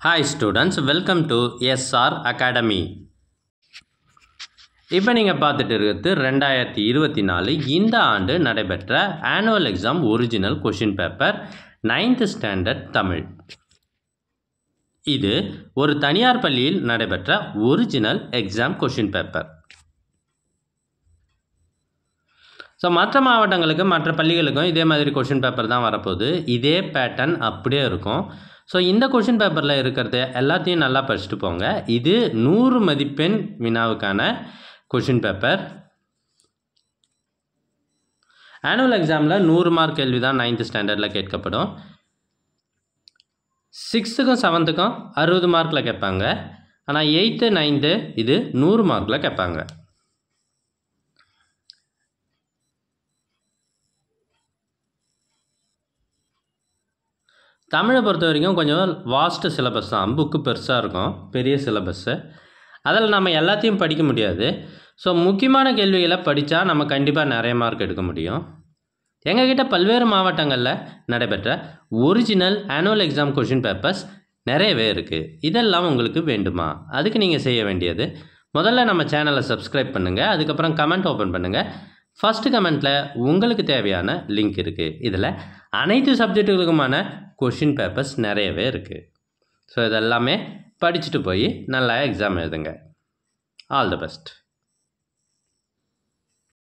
Hi students, welcome to SR Academy. இப்போ நீங்கள் பார்த்துட்டு இருக்கிறது 2024 இந்த ஆண்டு நடைபெற்ற annual exam original question paper 9th standard Tamil. இது ஒரு தனியார் பள்ளியில் நடைபெற்ற original exam question paper. So மற்ற மாவட்டங்களுக்கு மற்ற பள்ளிகளுக்கும் இதே மாதிரி கொஷின் பேப்பர் தான் வரப்போகுது. இதே பேட்டர்ன் அப்படியே இருக்கும். ஸோ இந்த கொஷின் பேப்பரில் இருக்கிறது எல்லாத்தையும் நல்லா படிச்சுட்டு போங்க. இது 100 மதிப்பெண் வினாவுக்கான கொஷின் பேப்பர். ஆனுவல் எக்ஸாமில் 100 மார்க் கேள்வி தான் 9th ஸ்டாண்டர்டில் கேட்கப்படும். 6th 7th 60 மார்க்கில் கேட்பாங்க. ஆனால் 8th 9th இது 100 மார்க்கில் கேட்பாங்க. தமிழை பொறுத்த வரைக்கும் கொஞ்சம் வாஸ்ட் சிலபஸ் தான். புக்கு பெருசாக இருக்கும், பெரிய சிலபஸ்ஸு. அதில் நம்ம எல்லாத்தையும் படிக்க முடியாது. ஸோ முக்கியமான கேள்விகளை படித்தா நம்ம கண்டிப்பாக நிறைய மார்க் எடுக்க முடியும். எங்ககிட்ட பல்வேறு மாவட்டங்களில் நடைபெற்ற original annual exam question papers நிறையவே இருக்குது. இதெல்லாம் உங்களுக்கு வேண்டுமா? அதுக்கு நீங்கள் செய்ய வேண்டியது, முதல்ல நம்ம சேனலை சப்ஸ்கிரைப் பண்ணுங்கள். அதுக்கப்புறம் கமெண்ட் ஓப்பன் பண்ணுங்கள். ஃபஸ்ட்டு கமெண்ட்டில் உங்களுக்கு தேவையான லிங்க் இருக்குது. இதில் அனைத்து சப்ஜெக்டுகளுக்குமான கொஷின் பேப்பர்ஸ் நிறையவே இருக்குது. ஸோ இதெல்லாமே படிச்சுட்டு போய் நல்லா எக்ஸாம் எழுதுங்க. All the best.